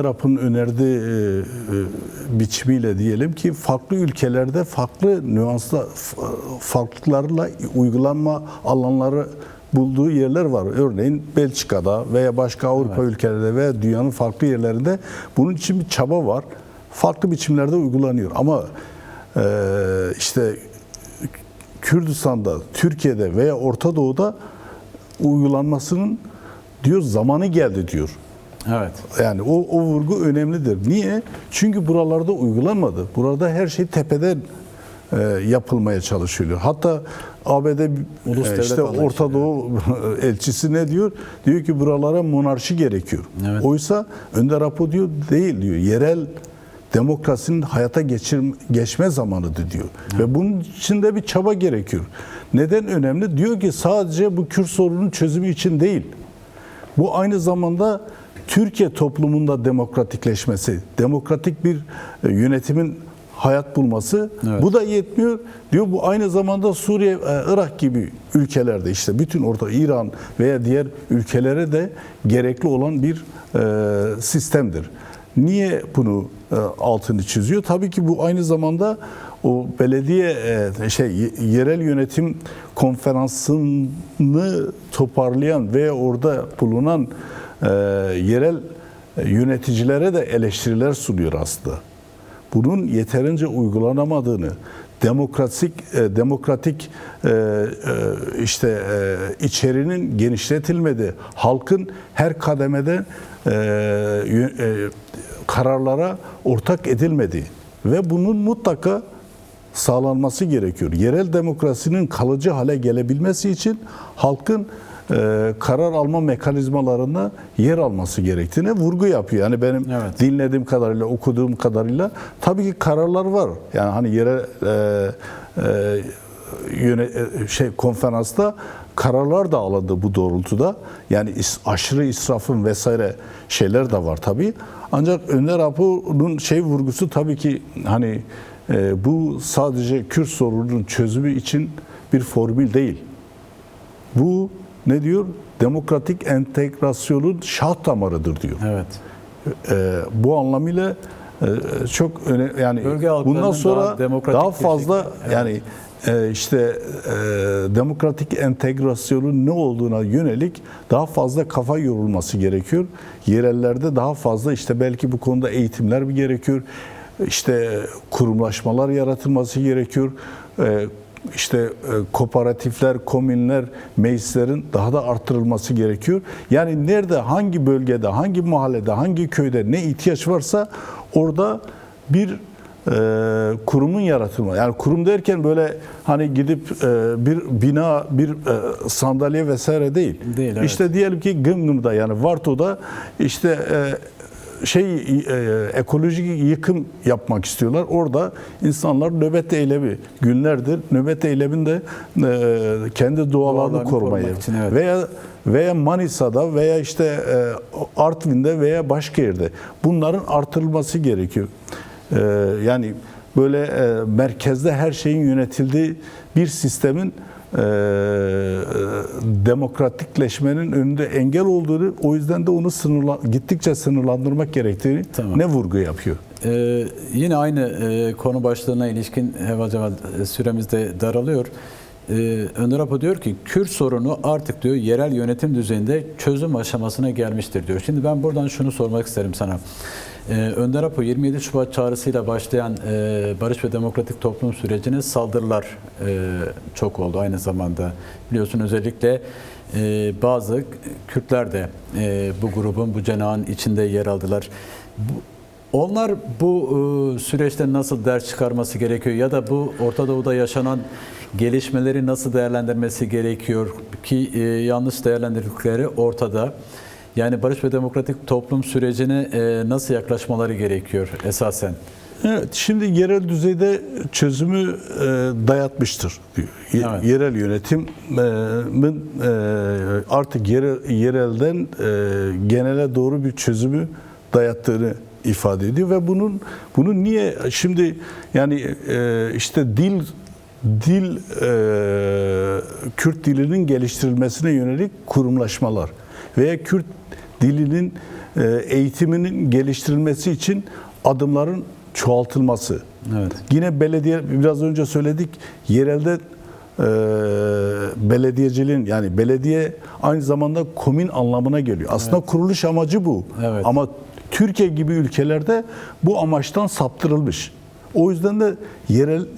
Arap'ın önerdiği biçimiyle diyelim ki farklı ülkelerde farklı nüansla farklılıklarla uygulanma alanları bulduğu yerler var. Örneğin Belçika'da veya başka Avrupa ülkelerinde veya dünyanın farklı yerlerinde bunun için bir çaba var. Farklı biçimlerde uygulanıyor. Ama işte Kürdistan'da, Türkiye'de veya Orta Doğu'da uygulanmasının diyor zamanı geldi diyor. Evet. Yani o vurgu önemlidir. Niye? Çünkü buralarda uygulanmadı. Burada her şey tepeden yapılmaya çalışılıyor. Hatta ABD işte Orta Doğu elçisi ne diyor? Diyor ki buralara monarşi gerekiyor. Evet. Oysa Önder Apo diyor değil diyor. Yerel demokrasinin hayata geçme zamanıdır diyor. Evet. Ve bunun için de bir çaba gerekiyor. Neden önemli? Diyor ki sadece bu Kürt sorunun çözümü için değil. Bu aynı zamanda Türkiye toplumunda demokratikleşmesi, demokratik bir yönetimin hayat bulması, evet. Bu da yetmiyor. Diyor bu aynı zamanda Suriye, Irak gibi ülkelerde işte bütün orta İran veya diğer ülkelere de gerekli olan bir sistemdir. Niye bunu altını çiziyor? Tabii ki bu aynı zamanda o belediye yerel yönetim konferansını toparlayan ve orada bulunan yerel yöneticilere de eleştiriler sunuyor aslında. Bunun yeterince uygulanamadığını, demokratik içeriğinin genişletilmediği, halkın her kademede kararlara ortak edilmediği ve bunun mutlaka sağlanması gerekiyor. Yerel demokrasinin kalıcı hale gelebilmesi için halkın karar alma mekanizmalarına yer alması gerektiğine vurgu yapıyor. Yani benim dinlediğim kadarıyla, okuduğum kadarıyla tabii ki kararlar var. Yani hani konferansta kararlar da alındı bu doğrultuda. Yani aşırı israfın vesaire şeyler de var tabii. Ancak Önder Apo'nun vurgusu tabii ki hani bu sadece Kürt sorununun çözümü için bir formül değil. Bu ne diyor? Demokratik entegrasyonun şah damarıdır diyor. Evet. Bu anlamıyla çok önemli. Yani bundan sonra daha fazla yani demokratik entegrasyonun ne olduğuna yönelik daha fazla kafa yorulması gerekiyor. Yerellerde daha fazla belki bu konuda eğitimler mi gerekiyor? Kurumlaşmalar yaratılması gerekiyor. Kooperatifler, komünler, meclislerin daha da artırılması gerekiyor. Yani nerede, hangi bölgede, hangi mahallede, hangi köyde ne ihtiyaç varsa orada bir kurumun yaratılması. Yani kurum derken böyle hani gidip bir bina, bir sandalye vesaire değil. Evet. Diyelim ki Gımgım'da yani Varto'da ekolojik yıkım yapmak istiyorlar. Orada insanlar nöbet eylemi günlerdir. Nöbet eyleminde kendi doğalarını korumayı için, veya Manisa'da veya Artvin'de veya başka yerde bunların artırılması gerekiyor. Yani böyle merkezde her şeyin yönetildiği bir sistemin demokratikleşmenin önünde engel olduğunu, o yüzden de onu gittikçe sınırlandırmak gerektiğini ne vurgu yapıyor? Yine aynı konu başlığına ilişkin süremiz de daralıyor. Önder Apo diyor ki Kürt sorunu artık diyor yerel yönetim düzeyinde çözüm aşamasına gelmiştir diyor. Şimdi ben buradan şunu sormak isterim sana. Önder Apo 27 Şubat çağrısıyla başlayan barış ve demokratik toplum sürecine saldırılar çok oldu aynı zamanda. Biliyorsun özellikle bazı Kürtler de bu grubun, bu cenahın içinde yer aldılar. Onlar bu süreçte nasıl ders çıkarması gerekiyor ya da bu Orta Doğu'da yaşanan gelişmeleri nasıl değerlendirmesi gerekiyor ki yanlış değerlendirdikleri ortada. Yani barış ve demokratik toplum sürecine nasıl yaklaşmaları gerekiyor esasen? Evet, şimdi yerel düzeyde çözümü dayatmıştır diyor. Evet. Yerel yönetimin artık yerelden genele doğru bir çözümü dayattığını ifade ediyor ve bunun niye şimdi yani Kürt dilinin geliştirilmesine yönelik kurumlaşmalar veya Kürt dilinin eğitiminin geliştirilmesi için adımların çoğaltılması. Evet. Yine belediye, biraz önce söyledik, yerelde belediyeciliğin, yani belediye aynı zamanda komün anlamına geliyor. Aslında kuruluş amacı bu. Evet. Ama Türkiye gibi ülkelerde bu amaçtan saptırılmış. O yüzden de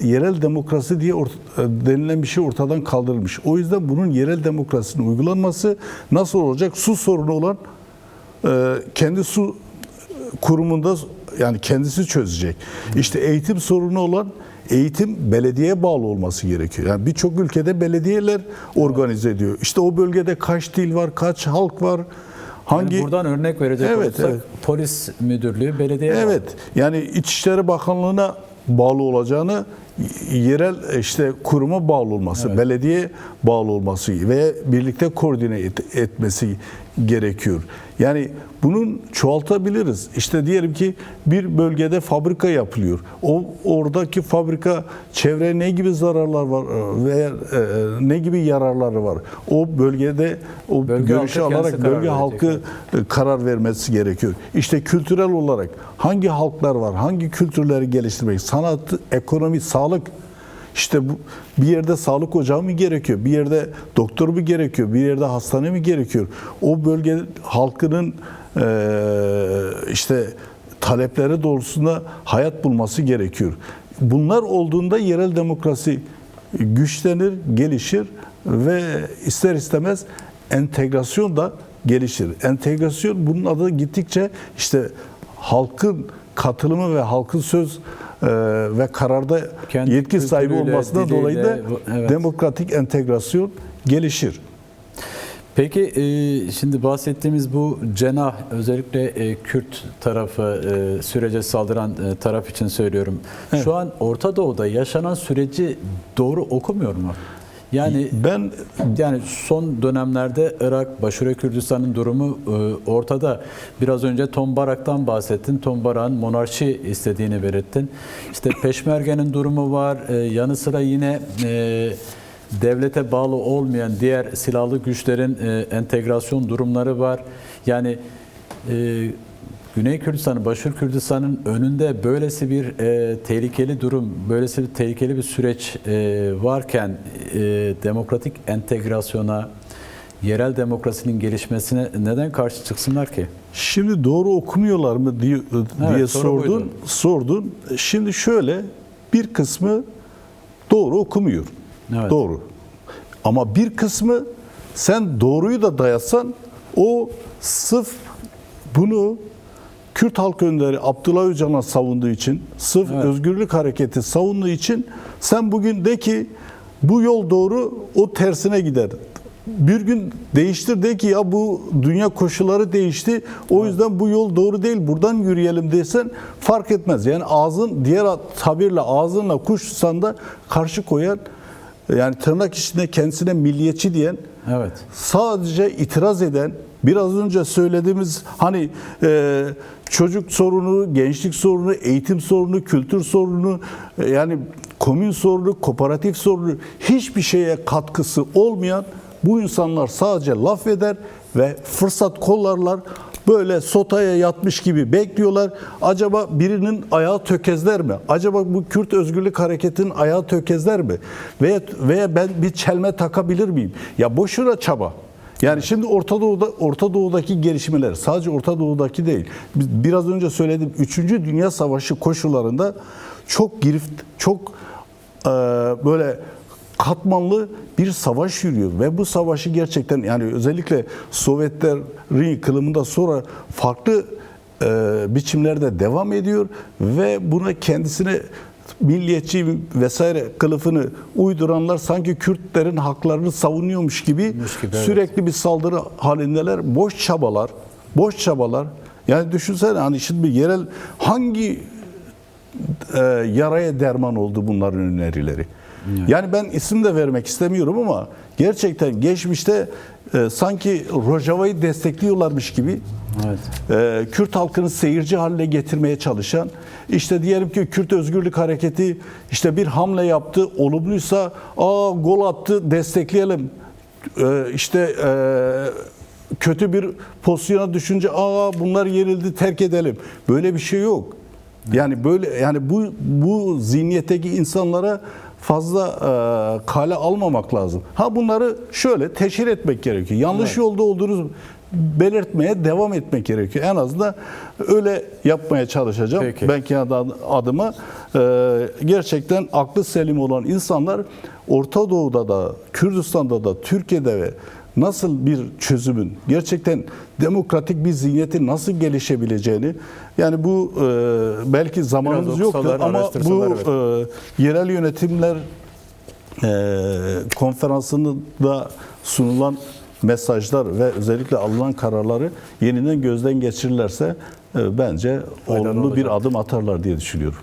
yerel demokrasi diye denilen bir şey ortadan kaldırılmış. O yüzden bunun yerel demokrasinin uygulanması nasıl olacak? Su sorunu olan kendi su kurumunda, yani kendisi çözecek. İşte eğitim sorunu olan, eğitim belediyeye bağlı olması gerekiyor. Yani birçok ülkede belediyeler organize ediyor. İşte o bölgede kaç dil var, kaç halk var, hangi... Yani buradan örnek verecek olursak polis müdürlüğü belediye Evet. Yani İçişleri Bakanlığı'na bağlı olacağını, yerel işte kuruma bağlı olması, belediye bağlı olması ve birlikte koordine etmesi gerekiyor. Yani bunun çoğaltabiliriz. İşte diyelim ki bir bölgede fabrika yapılıyor. Oradaki fabrika çevreye ne gibi zararlar var veya ne gibi yararları var? O bölgede o görüşü alarak bölge halkı karar vermesi gerekiyor. İşte kültürel olarak hangi halklar var? Hangi kültürleri geliştirmek? Sanat, ekonomi, sağlık. İşte bu, bir yerde sağlık ocağı mı gerekiyor? Bir yerde doktor mu gerekiyor? Bir yerde hastane mi gerekiyor? O bölge halkının işte talepleri doğrultusunda hayat bulması gerekiyor. Bunlar olduğunda yerel demokrasi güçlenir, gelişir ve ister istemez entegrasyon da gelişir. Entegrasyon, bunun adı gittikçe işte halkın katılımı ve halkın söz ve kararda kendi yetki sahibi olmasından diliyle, dolayı da demokratik entegrasyon gelişir. Peki şimdi bahsettiğimiz bu cenah, özellikle Kürt tarafı, sürece saldıran taraf için söylüyorum. Evet. Şu an Orta Doğu'da yaşanan süreci doğru okumuyor mu? Yani yani son dönemlerde Irak, Başure Kürdistan'ın durumu ortada. Biraz önce Tom Barak'tan bahsettin. Tom Barak'ın monarşi istediğini belirttin. İşte Peşmerge'nin durumu var. Yanı sıra yine devlete bağlı olmayan diğer silahlı güçlerin entegrasyon durumları var. Yani Güney Kürdistan'ın, Başur Kürdistan'ın önünde böylesi bir tehlikeli durum, böylesi bir tehlikeli bir süreç varken demokratik entegrasyona, yerel demokrasinin gelişmesine neden karşı çıksınlar ki? Şimdi doğru okumuyorlar mı diye sordun. Şimdi şöyle, bir kısmı doğru okumuyor. Evet. Doğru. Ama bir kısmı, sen doğruyu da dayatsan, o sırf bunu Kürt halk önderi Abdullah Öcalan savunduğu için, sırf özgürlük hareketi savunduğu için sen bugün de ki bu yol doğru, o tersine gider. Bir gün değiştir, de ki ya bu dünya koşulları değişti, o yüzden bu yol doğru değil, buradan yürüyelim desen fark etmez. Yani ağzın, diğer tabirle ağzınla kuş tutsan da karşı koyan, yani tırnak içinde kendisine milliyetçi diyen, sadece itiraz eden, biraz önce söylediğimiz hani çocuk sorunu, gençlik sorunu, eğitim sorunu, kültür sorunu, yani komün sorunu, kooperatif sorunu, hiçbir şeye katkısı olmayan bu insanlar sadece laf eder ve fırsat kollarlar. Böyle sotaya yatmış gibi bekliyorlar. Acaba birinin ayağı tökezler mi? Acaba bu Kürt Özgürlük Hareketi'nin ayağı tökezler mi? Veya ben bir çelme takabilir miyim? Ya boşuna çaba. Yani şimdi Orta Doğu'daki gelişmeler, sadece Orta Doğu'daki değil. Biraz önce söyledim, 3. Dünya Savaşı koşullarında çok girift, çok böyle katmanlı bir savaş yürüyor ve bu savaşı gerçekten, yani özellikle Sovyetlerin yıkılımından sonra farklı biçimlerde devam ediyor ve buna kendisine milliyetçi vesaire kılıfını uyduranlar sanki Kürtlerin haklarını savunuyormuş gibi sürekli bir saldırı halindeler. Boş çabalar. Yani düşünsene, hani şimdi yerel hangi yaraya derman oldu bunların önerileri? Yani ben isim de vermek istemiyorum ama gerçekten geçmişte sanki Rojava'yı destekliyorlarmış gibi Kürt halkını seyirci haline getirmeye çalışan, işte diyelim ki Kürt Özgürlük Hareketi işte bir hamle yaptı, olumluysa gol attı, destekleyelim. İşte kötü bir pozisyona düşünce bunlar yenildi, terk edelim. Böyle bir şey yok. Yani bu zihniyetteki insanlara fazla kale almamak lazım. Bunları şöyle teşhir etmek gerekiyor. Yanlış yolda olduğunuz belirtmeye devam etmek gerekiyor. En azından öyle yapmaya çalışacağım. Peki. Ben kendi adıma gerçekten aklı selim olan insanlar Orta Doğu'da da, Kürdistan'da da, Türkiye'de ve nasıl bir çözümün, gerçekten demokratik bir zihniyetin nasıl gelişebileceğini, yani bu belki zamanımız Biraz yoktu okusalar, ama bu araştırsalar, yerel yönetimler konferansında sunulan mesajlar ve özellikle alınan kararları yeniden gözden geçirirlerse bence olumlu bir olacak. adım atarlar diye düşünüyorum.